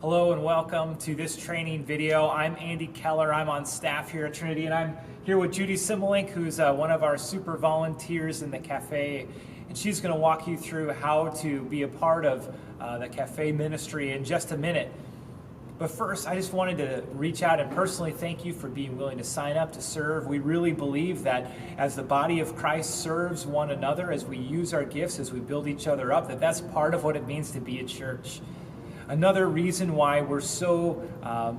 Hello and welcome to this training video. I'm Andy Keller. I'm on staff here at Trinity, and I'm here with Judy Simmelink, who's one of our super volunteers in the cafe. And she's going to walk you through how to be a part of the cafe ministry in just a minute. But first, I just wanted to reach out and personally thank you for being willing to sign up to serve. We really believe that as the body of Christ serves one another, as we use our gifts, as we build each other up, that's part of what it means to be a church. Another reason why we're so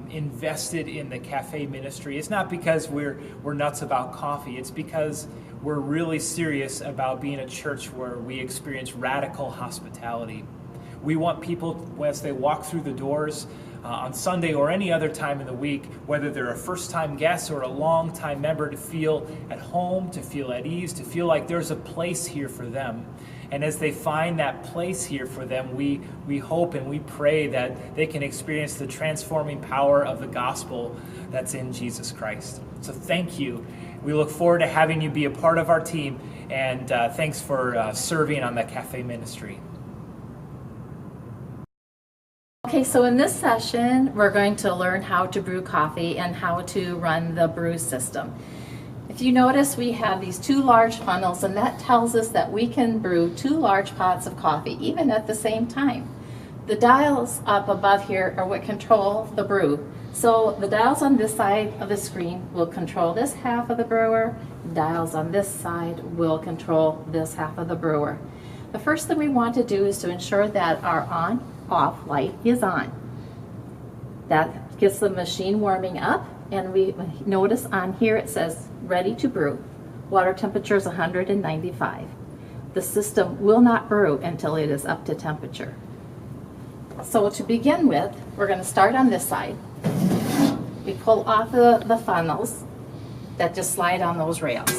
invested in the cafe ministry is not because we're nuts about coffee. It's because we're really serious about being a church where we experience radical hospitality. We want people, as they walk through the doors on Sunday or any other time in the week, whether they're a first-time guest or a long-time member, to feel at home, to feel at ease, to feel like there's a place here for them. And as they find that place here for them, we hope and we pray that they can experience the transforming power of the gospel that's in Jesus Christ. So thank you. We look forward to having you be a part of our team, and thanks for serving on the cafe ministry. Okay, so in this session, we're going to learn how to brew coffee and how to run the brew system. If you notice, we have these two large funnels, and that tells us that we can brew 2 large pots of coffee, even at the same time. The dials up above here are what control the brew. So the dials on this side of the screen will control this half of the brewer. Dials on this side will control this half of the brewer. The first thing we want to do is to ensure that our on-off light is on. That gets the machine warming up, and we notice on here it says ready to brew. Water temperature is 195. The system will not brew until it is up to temperature. So to begin with, we're going to start on this side. We pull off the funnels that just slide on those rails.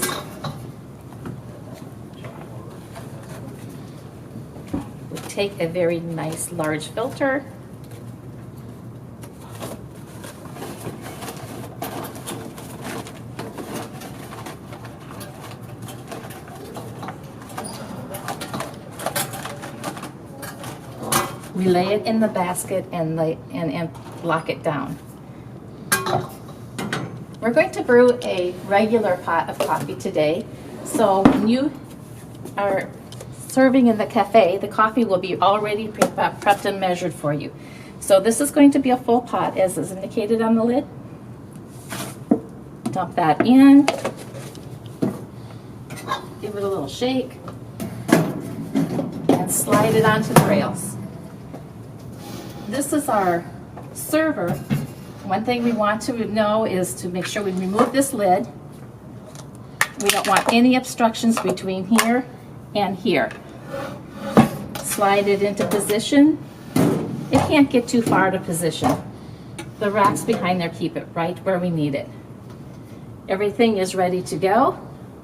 We take a very nice large filter. We lay it in the basket and lock it down. We're going to brew a regular pot of coffee today. So when you are serving in the cafe, the coffee will be already prepped and measured for you. So this is going to be a full pot, as is indicated on the lid. Dump that in. Give it a little shake. And slide it onto the rails. This is our server. One thing we want to know is to make sure we remove this lid. We don't want any obstructions between here and here. Slide it into position. It can't get too far to position. The racks behind there keep it right where we need it. Everything is ready to go.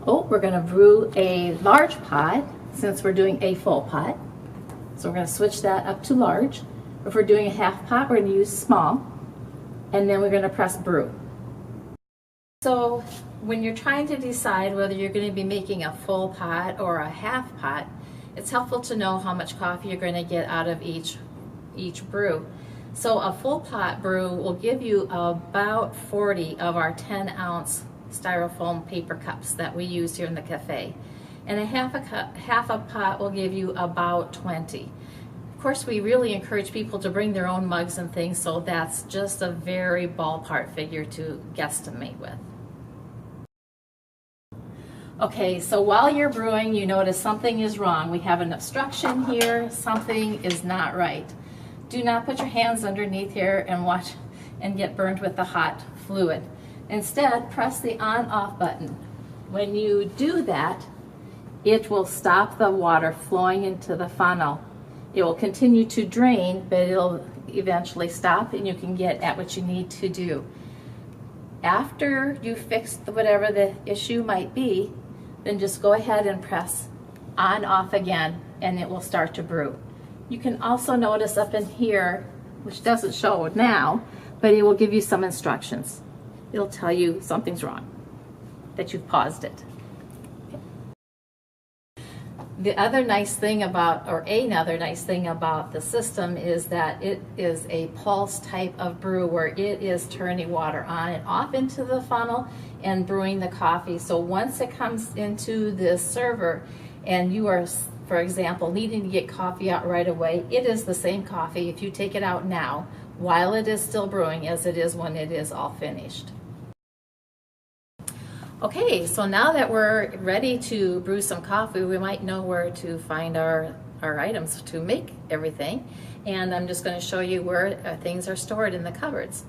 Oh, we're going to brew a large pot since we're doing a full pot. So we're going to switch that up to large. If we're doing a half pot, we're going to use small, and then we're going to press brew. So when you're trying to decide whether you're going to be making a full pot or a half pot, it's helpful to know how much coffee you're going to get out of each brew. So a full pot brew will give you about 40 of our 10-ounce styrofoam paper cups that we use here in the cafe. And a half a pot will give you about 20. Of course, we really encourage people to bring their own mugs and things, so that's just a very ballpark figure to guesstimate with. Okay, so while you're brewing, you notice something is wrong. We have an obstruction here. Something is not right. Do not put your hands underneath here and watch and get burned with the hot fluid. Instead, press the on-off button. When you do that, it will stop the water flowing into the funnel. It will continue to drain, but it'll eventually stop, and you can get at what you need to do. After you fix whatever the issue might be, then just go ahead and press on off again, and it will start to brew. You can also notice up in here, which doesn't show now, but it will give you some instructions. It'll tell you something's wrong, that you've paused it. The other nice thing about, or another nice thing about the system is that it is a pulse type of brew where it is turning water on and off into the funnel and brewing the coffee. So once it comes into this server and you are, for example, needing to get coffee out right away, it is the same coffee if you take it out now while it is still brewing as it is when it is all finished. Okay, so now that we're ready to brew some coffee, we might know where to find our items to make everything. And I'm just going to show you where things are stored in the cupboards.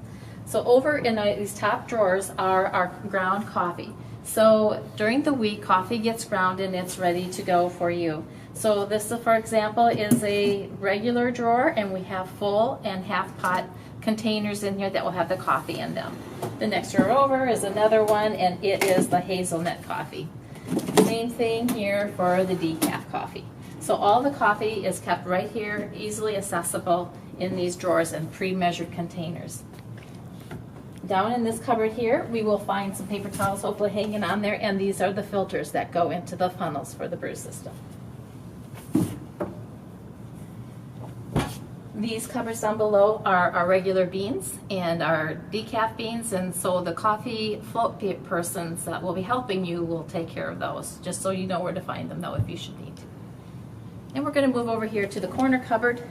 So over in these top drawers are our ground coffee. So during the week, coffee gets ground and it's ready to go for you. So this, for example, is a regular drawer, and we have full and half pot containers in here that will have the coffee in them. The next drawer over is another one, and it is the hazelnut coffee. Same thing here for the decaf coffee. So all the coffee is kept right here, easily accessible in these drawers and pre-measured containers. Down in this cupboard here, we will find some paper towels hopefully hanging on there, and these are the filters that go into the funnels for the brew system. These cupboards down below are our regular beans and our decaf beans, and so the coffee float persons that will be helping you will take care of those, just so you know where to find them though if you should need to. And we're going to move over here to the corner cupboard.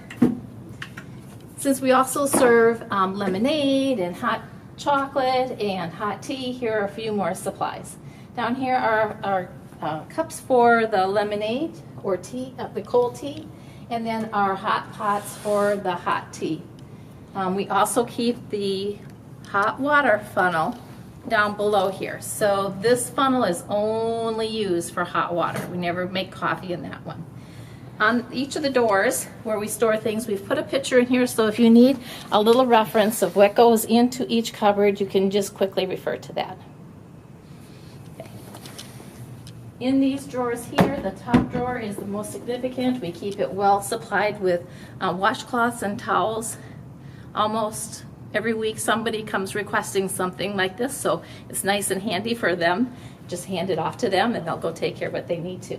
Since we also serve lemonade and hot chocolate and hot tea, here are a few more supplies. Down here are our cups for the lemonade or tea, the cold tea, and then our hot pots for the hot tea. We also keep the hot water funnel down below here. So this funnel is only used for hot water. We never make coffee in that one. On each of the doors where we store things, we've put a picture in here, so if you need a little reference of what goes into each cupboard, you can just quickly refer to that. Okay. In these drawers here, the top drawer is the most significant. We keep it well supplied with washcloths and towels. Almost every week somebody comes requesting something like this, so it's nice and handy for them. Just hand it off to them and they'll go take care of what they need to.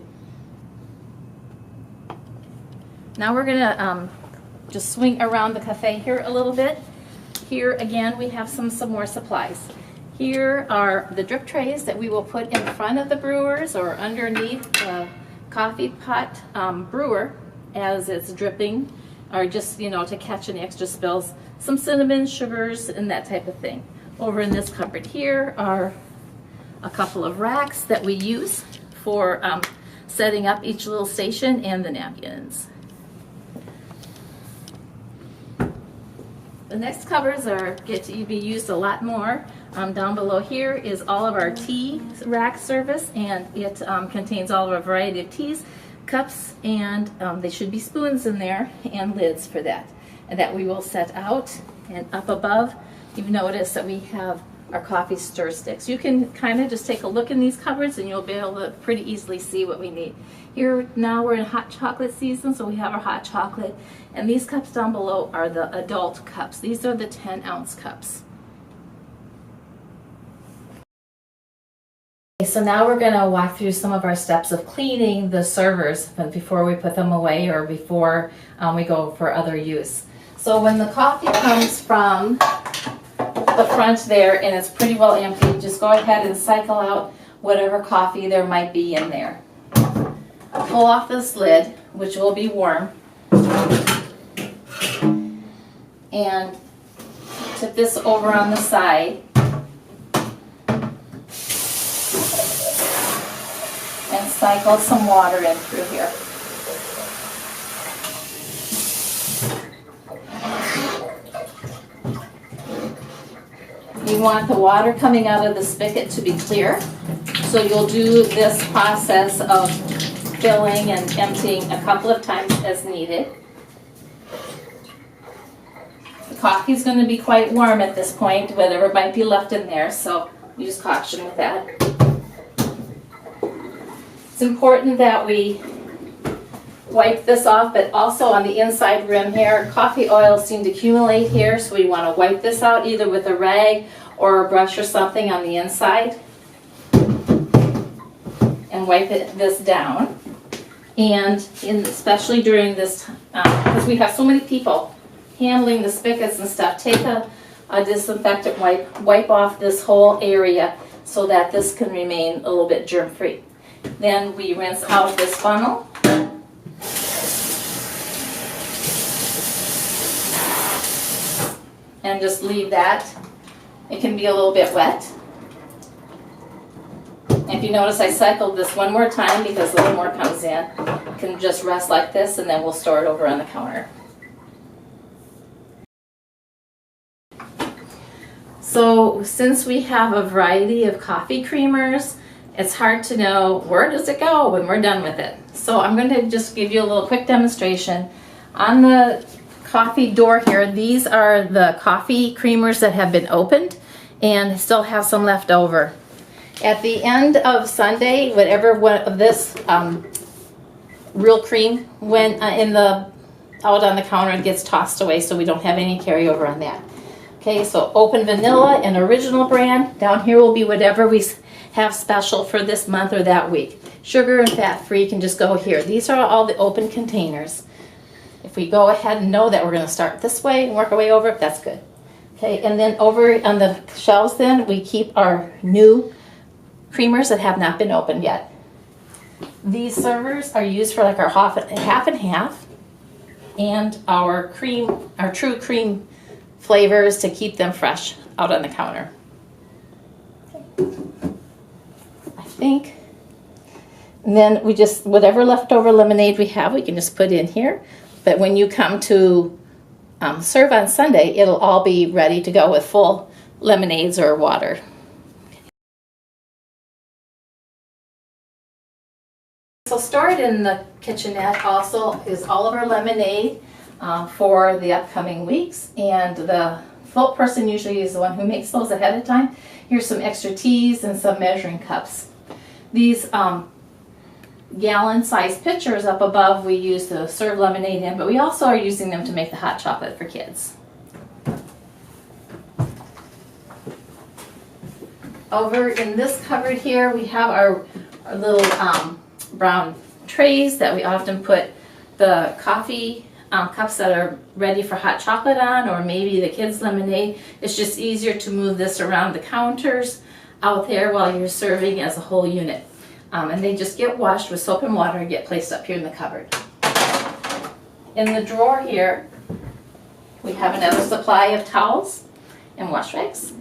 Now we're going to just swing around the cafe here a little bit. Here again we have some more supplies. Here are the drip trays that we will put in front of the brewers or underneath the coffee pot brewer as it's dripping, or just, you know, to catch any extra spills. Some cinnamon, sugars, and that type of thing. Over in this cupboard here are a couple of racks that we use for setting up each little station and the napkins. The next cupboards get to be used a lot more. Down below here is all of our tea rack service, and it contains all of a variety of teas, cups, and there should be spoons in there and lids for that. And that we will set out. And up above, you've noticed that we have our coffee stir sticks. You can kind of just take a look in these cupboards and you'll be able to pretty easily see what we need. Here now we're in hot chocolate season, so we have our hot chocolate. And these cups down below are the adult cups. These are the 10-ounce cups. So now we're going to walk through some of our steps of cleaning the servers before we put them away or before we go for other use. So when the coffee comes from the front there and it's pretty well empty, just go ahead and cycle out whatever coffee there might be in there. Pull off this lid, which will be warm, and tip this over on the side and cycle some water in through here. You want the water coming out of the spigot to be clear, so you'll do this process of filling and emptying a couple of times as needed. The coffee is going to be quite warm at this point, whatever might be left in there, so use caution with that. It's important that we wipe this off, but also on the inside rim here, coffee oils seem to accumulate here, so we want to wipe this out either with a rag or a brush or something on the inside and wipe this down. And especially during this time, because we have so many people handling the spigots and stuff, take a disinfectant wipe off this whole area so that this can remain a little bit germ-free. Then we rinse out this funnel. And just leave that. It can be a little bit wet. If you notice, I cycled this one more time because a little more comes in. It can just rest like this, and then we'll store it over on the counter. So since we have a variety of coffee creamers, it's hard to know where does it go when we're done with it. So I'm going to just give you a little quick demonstration. On the coffee door here, these are the coffee creamers that have been opened and still have some left over. At the end of Sunday, whatever one of this real cream went out on the counter, it gets tossed away, so we don't have any carryover on that. Okay, so open vanilla and original brand. Down here will be whatever we have special for this month or that week. Sugar and fat free can just go here. These are all the open containers. If we go ahead and know that we're going to start this way and work our way over, that's good. Okay, and then over on the shelves then, we keep our new creamers that have not been opened yet. These servers are used for like our half and half, and our true cream flavors to keep them fresh out on the counter. I think. And then we just, whatever leftover lemonade we have, we can just put in here. But when you come to serve on Sunday, it'll all be ready to go with full lemonades or water. So stored in the kitchenette also is all of our lemonade for the upcoming weeks, and the float person usually is the one who makes those ahead of time. Here's some extra teas and some measuring cups. These gallon-sized pitchers up above we use to serve lemonade in, but we also are using them to make the hot chocolate for kids. Over in this cupboard here, we have our little brown trays that we often put the coffee cups that are ready for hot chocolate on, or maybe the kids' lemonade. It's just easier to move this around the counters out there while you're serving as a whole unit. And they just get washed with soap and water and get placed up here in the cupboard. In the drawer here, we have another supply of towels and wash rags.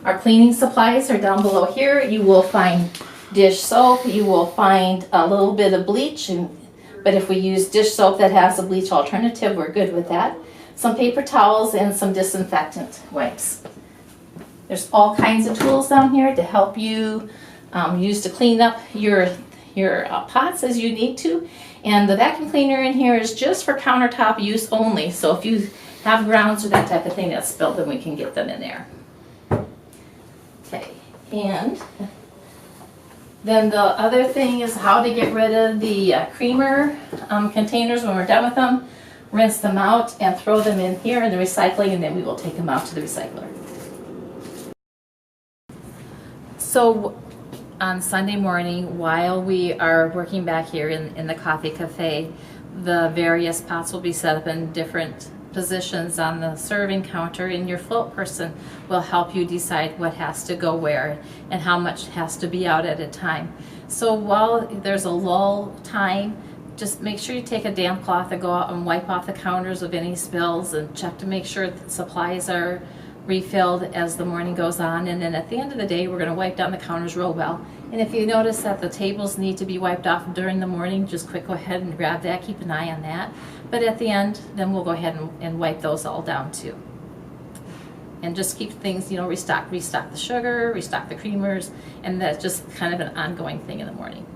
Our cleaning supplies are down below here. You will find dish soap, you will find a little bit of bleach, but if we use dish soap that has a bleach alternative, we're good with that. Some paper towels and some disinfectant wipes. There's all kinds of tools down here to help you use to clean up your pots as you need to. And the vacuum cleaner in here is just for countertop use only. So if you have grounds or that type of thing that's spilled, then we can get them in there. Okay, and then the other thing is how to get rid of the creamer containers when we're done with them. Rinse them out and throw them in here in the recycling, and then we will take them out to the recycler. So on Sunday morning, while we are working back here in the coffee cafe, the various pots will be set up in different positions on the serving counter, and your float person will help you decide what has to go where and how much has to be out at a time. So while there's a lull time, just make sure you take a damp cloth and go out and wipe off the counters of any spills and check to make sure that supplies are refilled as the morning goes on. And then at the end of the day, we're going to wipe down the counters real well. And if you notice that the tables need to be wiped off during the morning, just quick go ahead and grab that, keep an eye on that. But at the end, then we'll go ahead and wipe those all down too. And just keep things, restock the sugar, restock the creamers, and that's just kind of an ongoing thing in the morning.